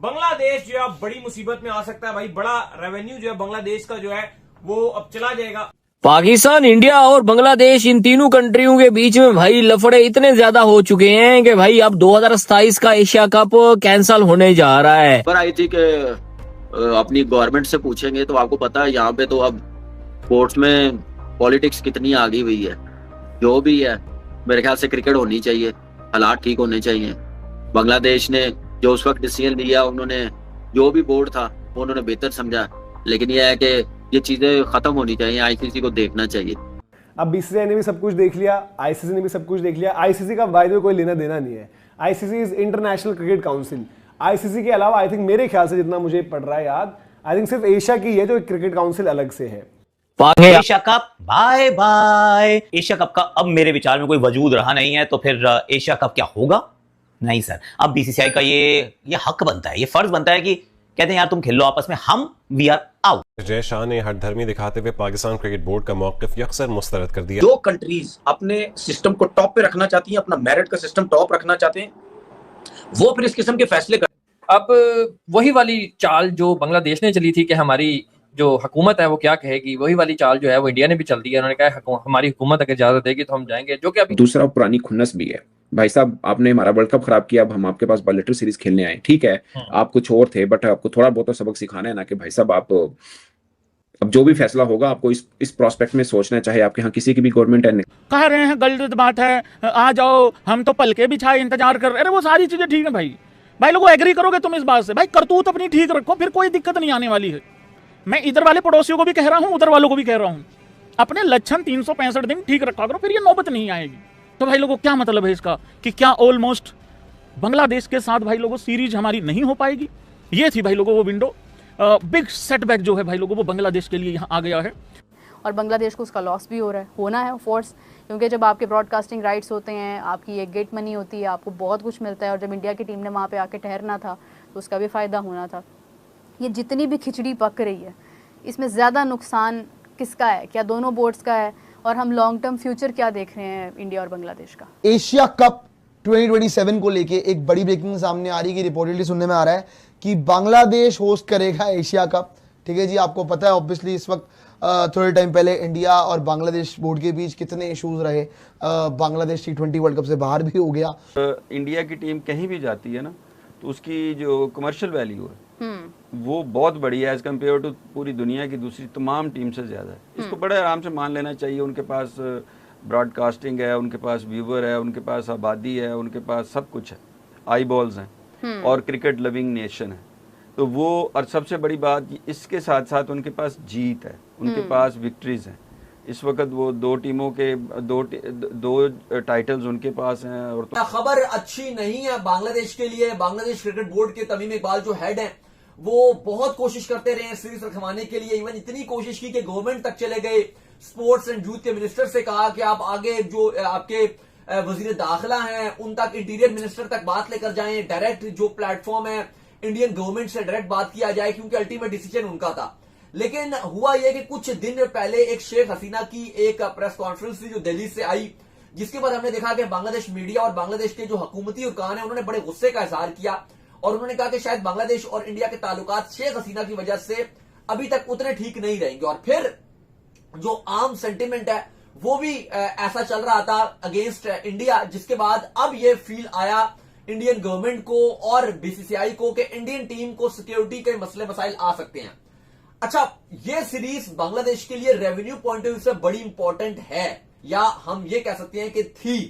बांग्लादेश जो है बड़ी मुसीबत में आ सकता है भाई। बड़ा रेवेन्यू जो है बांग्लादेश का जो है वो अब चला जाएगा। पाकिस्तान, इंडिया और बांग्लादेश, इन तीनों कंट्रियों के बीच में भाई लफड़े इतने ज्यादा हो चुके हैं कि भाई अब 2027 का एशिया कप कैंसिल होने जा रहा है। पर आई थी कि अपनी गवर्नमेंट से पूछेंगे तो आपको पता है यहाँ पे तो अब स्पोर्ट्स में पॉलिटिक्स कितनी आगे हुई है। जो भी है मेरे ख्याल से क्रिकेट होनी चाहिए, हालात ठीक होने चाहिए। बांग्लादेश ने जो उस वक्त डिसीजन लिया, उन्होंने जो भी बोर्ड था वो उन्होंने बेहतर समझा, लेकिन यह है कि ये चीजें खत्म होनी चाहिए, आईसीसी को देखना चाहिए। अब बीसीसीआई ने भी सब कुछ देख लिया, आईसीसी ने भी सब कुछ देख लिया। आईसीसी का वायदे कोई लेना देना नहीं है। ICC is international cricket council. ICC के अलावा आई थिंक मेरे ख्याल से जितना मुझे पड़ रहा है याद, आई थिंक सिर्फ एशिया की है जो क्रिकेट काउंसिल अलग से है। Asia cup bye bye. Asia cup का अब मेरे विचार में कोई वजूद रहा नहीं है, तो फिर एशिया कप क्या होगा? नहीं सर, अब बीसीसीआई का ये हक बनता है, ये फर्ज बनता है कि कहते हैं यार तुम खेल लो आपस में, हम we are out. Jay Shah ने हठधर्मी दिखाते हुए पाकिस्तान क्रिकेट बोर्ड का मौकिफ यकसर मुस्तरद कर दिया। जो कंट्रीज अपने सिस्टम को टॉप पे रखना चाहती हैं, अपना मेरिट का सिस्टम टॉप रखना चाहते हैं, वो फिर इस किस्म के फैसले कर। अब वही वाली चाल जो बांग्लादेश ने चली थी कि हमारी जो हुकूमत है वो क्या कहेगी, वही वाली चाल जो है वो इंडिया ने भी चल दी है। उन्होंने कहा हमारी हुकूमत अगर इजाजत देगी तो हम जाएंगे, जो कि अभी दूसरा पुरानी खुन्नस भी है। भाई साहब, आपने हमारा वर्ल्ड कप खराब किया, अब हम आपके पास बायलैटरल सीरीज खेलने आए, ठीक है आप कुछ और थे, बट आपको थोड़ा बहुत तो सबक सिखाना है ना कि भाई साहब आप अब जो भी फैसला होगा आपको इस प्रोस्पेक्ट में सोचना है, चाहे आपके यहाँ किसी की भी गवर्नमेंट है। कह रहे हैं गलत बात है, आ जाओ हम तो पलके बिछाए इंतजार कर रहे हैं, अरे वो सारी चीजें ठीक है भाई लोगों एग्री करोगे तुम इस बात से, भाई करतूत अपनी ठीक रखो, फिर कोई दिक्कत नहीं आने वाली है। मैं इधर वाले पड़ोसियों को भी कह रहा हूँ, उधर वालों को भी कह रहा हूँ, अपने लक्षण 365 दिन ठीक रखा करो, फिर ये नौबत नहीं आएगी। तो भाई लोगों क्या मतलब है इसका कि क्या ऑलमोस्ट बांग्लादेश के साथ भाई लोगों सीरीज हमारी नहीं हो पाएगी? ये थी भाई लोगों वो विंडो। बिग सेटबैक जो है भाई लोगों वो बांग्लादेश के लिए यहाँ आ गया है, और बांग्लादेश को उसका लॉस भी हो रहा है, होना है ऑफकोर्स, क्योंकि जब आपके ब्रॉडकास्टिंग राइट्स होते हैं, आपकी एक गेट मनी होती है, आपको बहुत कुछ मिलता है, और जब इंडिया की टीम ने वहाँ पे आके ठहरना था तो उसका भी फ़ायदा होना था। ये जितनी भी खिचड़ी पक रही है, इसमें ज़्यादा नुकसान किसका है? क्या दोनों बोर्ड्स का है? और हम लॉन्ग टर्म फ्यूचर क्या देख रहे हैं इंडिया और बांग्लादेश का? एशिया कप 2027 को लेके एक बड़ी ब्रेकिंग सामने आ रही है कि रिपोर्टेडली सुनने में आ रहा है कि बांग्लादेश होस्ट करेगा एशिया कप। ठीक है जी, आपको पता है ऑब्वियसली इस वक्त थोड़े टाइम पहले इंडिया और बांग्लादेश बोर्ड के बीच कितने इश्यूज रहे। बांग्लादेश T20 वर्ल्ड कप से बाहर भी हो गया। इंडिया की टीम कहीं भी जाती है ना तो उसकी जो कमर्शियल वैल्यू है वो बहुत बड़ी है एज कम्पेयर टू पूरी दुनिया की दूसरी तमाम टीम से ज़्यादा है। इसको बड़े आराम से मान लेना चाहिए। उनके पास ब्रॉडकास्टिंग है, उनके पास व्यूवर है, उनके पास आबादी है, उनके पास सब कुछ है, आई बॉल्स हैं और क्रिकेट लविंग नेशन है। तो वो, और सबसे बड़ी बात इसके साथ साथ उनके पास जीत है, उनके पास विक्ट्रीज हैं। इस वक्त वो दो टीमों के दो टाइटल्स उनके पास हैं। और तो खबर अच्छी नहीं है बांग्लादेश के लिए। बांग्लादेश क्रिकेट बोर्ड के तमीम इकबाल जो हेड हैं वो बहुत कोशिश करते रहे सीरीज रखवाने के लिए, इवन इतनी कोशिश की कि गवर्नमेंट तक चले गए, स्पोर्ट्स एंड यूथ के मिनिस्टर से कहा कि आप आगे जो आपके वजीर दाखिला हैं उन तक, इंटीरियर मिनिस्टर तक बात लेकर जाएं, डायरेक्ट जो प्लेटफॉर्म है इंडियन गवर्नमेंट से डायरेक्ट बात किया जाए, क्योंकि अल्टीमेट डिसीजन उनका था। लेकिन हुआ यह कि कुछ दिन पहले एक शेख हसीना की एक प्रेस कॉन्फ्रेंस थी जो दिल्ली से आई, जिसके बाद हमने देखा कि बांग्लादेश मीडिया और बांग्लादेश के जो हुकूमती अरकान है उन्होंने बड़े गुस्से का इजहार किया, और उन्होंने कहा कि शायद बांग्लादेश और इंडिया के ताल्लुकात शेख हसीना की वजह से अभी तक उतने ठीक नहीं रहेंगे। और फिर जो आम सेंटिमेंट है वो भी ऐसा चल रहा था अगेंस्ट इंडिया, जिसके बाद अब ये फील आया इंडियन गवर्नमेंट को और बीसीसीआई को कि इंडियन टीम को सिक्योरिटी के मसले मसाइल आ सकते हैं। अच्छा, ये सीरीज बांग्लादेश के लिए रेवेन्यू पॉइंट ऑफ व्यू से बड़ी इंपॉर्टेंट है, या हम ये कह सकते हैं कि थी,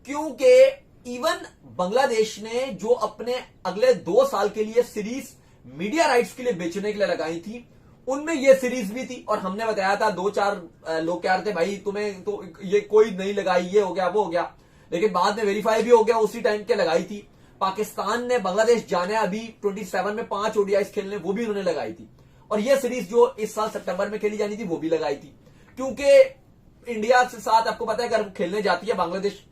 क्योंकि इवन बांग्लादेश ने जो अपने अगले 2 साल के लिए सीरीज मीडिया राइट्स के लिए बेचने के लिए लगाई थी, उनमें यह सीरीज भी थी। और हमने बताया था, 2-4 लोग कह रहे थे भाई तुम्हें तो ये कोई नहीं लगाई, ये हो गया वो हो गया, लेकिन बाद में वेरीफाई भी हो गया, उसी टाइम के लगाई थी। पाकिस्तान ने बांग्लादेश जाने अभी 27 में 5 ओडीआईस खेलने, वो भी उन्होंने लगाई थी। और यह सीरीज जो इस साल सितंबर में खेली जानी थी वो भी लगाई थी, क्योंकि इंडिया के साथ आपको पता है अगर खेलने जाती है बांग्लादेश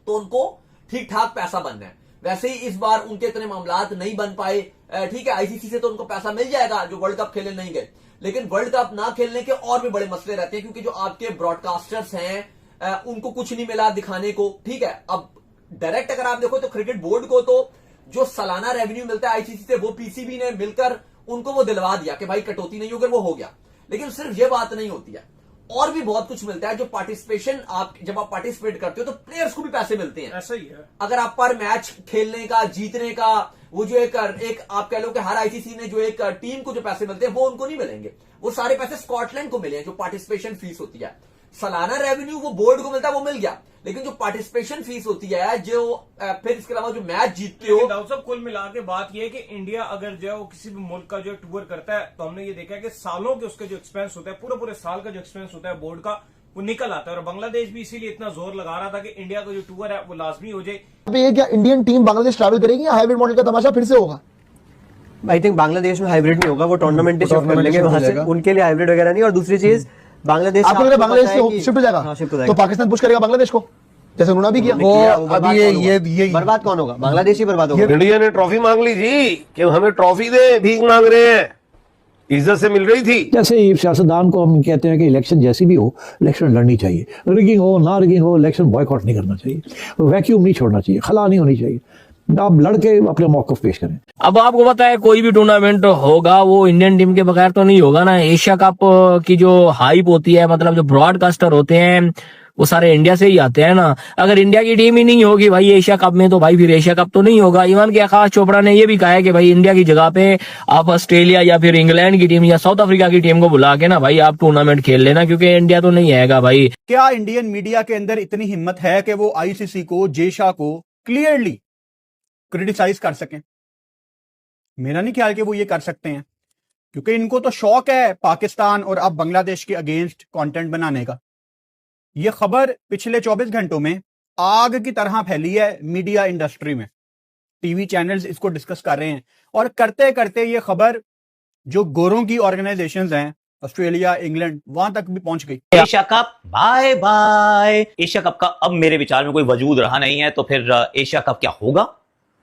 तो उनको ठीक ठाक पैसा बनना है। वैसे ही इस बार उनके इतने मामलात नहीं बन पाए। ठीक है, आईसीसी से तो उनको पैसा मिल जाएगा जो वर्ल्ड कप खेलने नहीं गए, लेकिन वर्ल्ड कप ना खेलने के और भी बड़े मसले रहते हैं, क्योंकि जो आपके ब्रॉडकास्टर्स हैं उनको कुछ नहीं मिला दिखाने को। ठीक है, अब डायरेक्ट अगर आप देखो तो क्रिकेट बोर्ड को तो जो सालाना रेवेन्यू मिलता है आईसीसी से वो पीसीबी ने मिलकर उनको वो दिलवा दिया कि भाई कटौती नहीं होगी, वो हो गया। लेकिन सिर्फ ये बात नहीं होती है, और भी बहुत कुछ मिलता है। जो पार्टिसिपेशन जब आप पार्टिसिपेट करते हो तो प्लेयर्स को भी पैसे मिलते हैं। ऐसा ही है। अगर आप पर मैच खेलने का, जीतने का, वो जो एक आप कह लो कि हर आईसीसी ने जो एक टीम को जो पैसे मिलते हैं वो उनको नहीं मिलेंगे, वो सारे पैसे स्कॉटलैंड को मिले हैं। जो पार्टिसिपेशन फीस होती है, सालाना रेवेन्यू वो बोर्ड को मिलता है, वो मिल गया, लेकिन जो पार्टिसिपेशन फीस होती है, जो फिर इसके अलावा जो मैच जीतते हो। दाऊद साहब, कुल मिला के बात यह है कि इंडिया अगर जो है वो किसी भी मुल्क का जो टूर करता है तो हमने ये देखा है कि सालों के उसके जो एक्सपेंस होता है, पूरे साल का जो एक्सपेंस होता है बोर्ड का, वो निकल आता है। और बांग्लादेश भी इसीलिए इतना जोर लगा रहा था कि इंडिया का जो टूर है वो लाजमी हो जाए। ये क्या इंडियन टीम बांग्लादेश ट्रैवल करेगी या हाइब्रिड मॉडल का तमाशा फिर से होगा? आई थिंक बांग्लादेश में हाइब्रिड नहीं होगा, वो टूर्नामेंट शिफ्ट कर लेंगे वहां से, उनके लिए हाइब्रिड वगैरह नहीं। और दूसरी चीज, बांग्लादेश आपको लग रहा है बांग्लादेश से शिफ्ट हो जाएगा? हाँ, शिफ्ट हो तो जाएगा। पाकिस्तान पुश करेगा बांग्लादेश को, जैसे उन्होंने भी किया। वो अभी ये बर्बाद कौन होगा? बांग्लादेश ही बर्बाद होगा। इंडिया ने ट्रॉफी मांग ली जी कि हमें ट्रॉफी दे, भीख मांग रहे हैं, इज्जत से मिल रही थी। जैसे सियासतदान को हम कहते हैं कि इलेक्शन जैसी भी हो, इलेक्शन लड़नी चाहिए, रिगिंग हो ना रिगिंग हो, इलेक्शन बॉयकॉट नहीं करना चाहिए, वैक्यूम नहीं छोड़ना चाहिए, खला नहीं होनी चाहिए, आप लड़के अपने मौक़िफ़ पेश करें। अब आपको पता है कोई भी टूर्नामेंट होगा वो इंडियन टीम के बगैर तो नहीं होगा ना। एशिया कप की जो हाइप होती है, मतलब जो ब्रॉडकास्टर होते हैं वो सारे इंडिया से ही आते हैं ना। अगर इंडिया की टीम ही नहीं होगी भाई एशिया कप में, तो भाई फिर एशिया कप तो नहीं होगा। इवन कि आकाश चोपड़ा ने ये भी कहा है कि भाई इंडिया की जगह पे आप ऑस्ट्रेलिया या फिर इंग्लैंड की टीम या साउथ अफ्रीका की टीम को बुला के ना भाई आप टूर्नामेंट खेल लेना, क्योंकि इंडिया तो नहीं आएगा भाई। क्या इंडियन मीडिया के अंदर इतनी हिम्मत है कि वो आईसीसी को, जेशा को क्लियरली क्रिटिसाइज कर सकें? मेरा नहीं ख्याल कि वो ये कर सकते हैं, क्योंकि इनको तो शौक है पाकिस्तान और अब बांग्लादेश के अगेंस्ट कंटेंट बनाने का। ये खबर पिछले 24 घंटों में आग की तरह फैली है मीडिया इंडस्ट्री में। टीवी चैनल्स इसको डिस्कस कर रहे हैं और करते करते ये खबर जो गोरों की ऑर्गेनाइजेशंस हैं, ऑस्ट्रेलिया, इंग्लैंड, वहां तक भी पहुंच गई। Asia cup bye bye. Asia cup का अब मेरे विचार में कोई वजूद रहा नहीं है, तो फिर एशिया कप क्या होगा?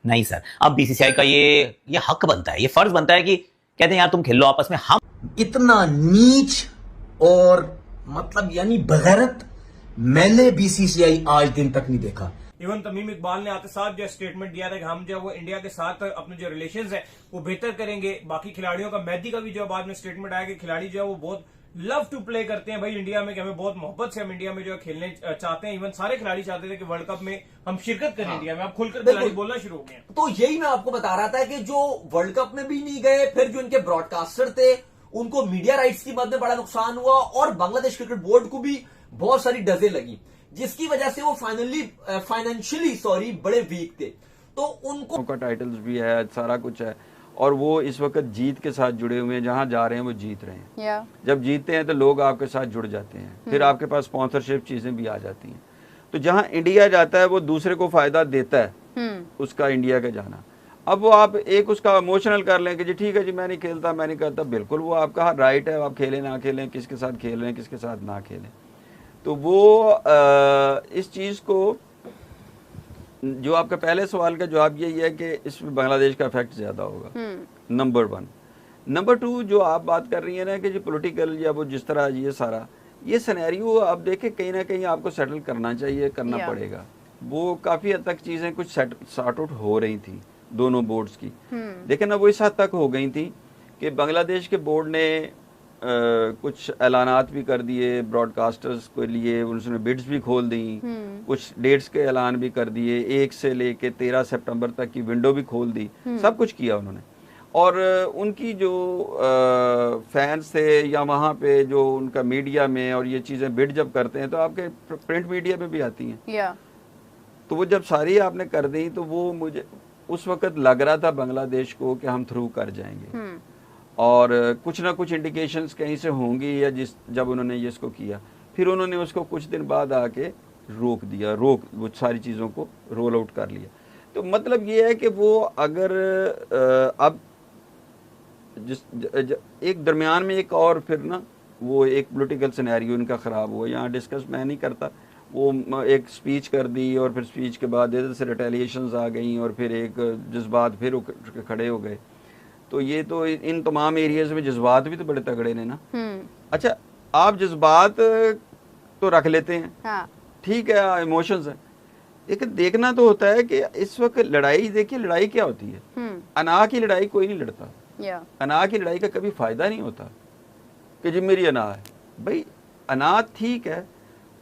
नहीं सर, अब बीसीसीआई का ये हक बनता है, ये फर्ज बनता है कि कहते हैं यार तुम खेल लो आपस में। हम इतना नीच और मतलब यानी बगैरत मैंने बीसीसीआई आज दिन तक नहीं देखा। इवन तमीम इकबाल ने आते साथ जो स्टेटमेंट दिया था कि हम जो वो इंडिया के साथ अपने जो रिलेशंस है वो बेहतर करेंगे। बाकी खिलाड़ियों का, मेहदी का भी जो बाद में स्टेटमेंट आया कि खिलाड़ी जो है वो बहुत लव टू प्ले करते हैं भाई इंडिया में, कि हमें बहुत मोहब्बत से हम इंडिया में जो है खेलने चाहते हैं। इवन सारे खिलाड़ी चाहते थे कि वर्ल्ड कप में हम शिरकत करें इंडिया में। अब खुलकर खिलाड़ी बोलना शुरू हो गए। तो यही मैं आपको बता रहा था कि जो वर्ल्ड कप में भी नहीं गए, फिर जो इनके ब्रॉडकास्टर थे उनको मीडिया राइट्स की मद में बड़ा नुकसान हुआ, और बांग्लादेश क्रिकेट बोर्ड को भी बहुत सारी डजें लगी, जिसकी वजह से वो फाइनेंशियली बड़े वीक थे। तो उनको का टाइटल्स भी है, सारा कुछ है, और वो इस वक्त जीत के साथ जुड़े हुए हैं। जहां जा रहे हैं वो जीत रहे हैं। जब जीतते हैं तो लोग आपके साथ जुड़ जाते हैं, फिर आपके पास स्पॉन्सरशिप चीजें भी आ जाती हैं। तो जहां इंडिया जाता है वो दूसरे को फायदा देता है उसका, इंडिया का जाना। अब वो आप एक उसका इमोशनल कर लें कि जी ठीक है जी मैं नहीं खेलता, मैं नहीं करता, बिल्कुल वो आपका राइट है, आप खेलें ना खेलें, किसके साथ खेल रहे हैं किसके साथ ना खेलें। तो वो इस चीज़ को, जो आपका पहले सवाल का जवाब यही है कि इसमें बांग्लादेश का इफेक्ट ज़्यादा होगा, नंबर 1। नंबर 2 जो आप बात कर रही है ना कि जो पॉलिटिकल या वो जिस तरह ये सारा ये सिनेरियो आप देखें, कहीं ना कहीं आपको सेटल करना चाहिए, करना पड़ेगा। वो काफ़ी हद तक चीज़ें कुछ सॉर्ट आउट हो रही थी दोनों बोर्ड्स की, लेकिन अब वो इस हद तक हो गई थी कि बांग्लादेश के बोर्ड ने कुछ ऐलानात भी कर दिए ब्रॉडकास्टर्स के लिए, उन्होंने बिड्स भी खोल दी, कुछ डेट्स के ऐलान भी कर दिए, 1 से लेके 13 सितंबर तक की विंडो भी खोल दी, सब कुछ किया उन्होंने। और उनकी जो फैंस थे या वहाँ पे जो उनका मीडिया में, और ये चीज़ें बिड जब करते हैं तो आपके प्रिंट मीडिया में भी आती हैं, तो वो जब सारी आपने कर दी तो वो मुझे उस वक्त लग रहा था बांग्लादेश को कि हम थ्रू कर जाएंगे, और कुछ ना कुछ इंडिकेशंस कहीं से होंगी, या जब उन्होंने ये इसको किया, फिर उन्होंने उसको कुछ दिन बाद आके रोक दिया, वो सारी चीज़ों को रोल आउट कर लिया। तो मतलब ये है कि वो अगर अब एक दरमियान में एक और फिर ना वो एक पॉलिटिकल सिनेरियो इनका ख़राब हुआ, यहाँ डिस्कस मैं नहीं करता, वो एक स्पीच कर दी और फिर स्पीच के बाद इधर से रिटेलिएशंस आ गई और फिर एक जज्बात फिर खड़े हो गए। तो ये तो इन तमाम एरियाज में जज्बात भी तो बड़े तगड़े ने ना। अच्छा, आप जज्बात तो रख लेते हैं, ठीक है, इमोशंस है, लेकिन देखना तो होता है कि इस वक्त लड़ाई, देखिए लड़ाई क्या होती है, अना की लड़ाई कोई नहीं लड़ता। अना की लड़ाई का कभी फायदा नहीं होता कि जी मेरी अना है। भाई अना ठीक है,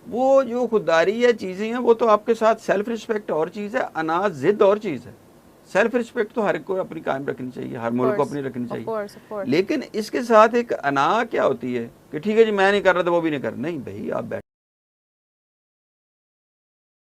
वो जो खुददारी है चीज़ें हैं वो तो आपके साथ, सेल्फ रिस्पेक्ट और चीज़ है, अना जिद और चीज़ है। सेल्फ रिस्पेक्ट तो हर को अपनी कायम रखनी चाहिए, हर मुल्क को अपनी रखनी चाहिए, लेकिन इसके साथ एक अना क्या होती है कि ठीक है जी मैं नहीं कर रहा था वो भी नहीं कर, नहीं भाई आप बैठ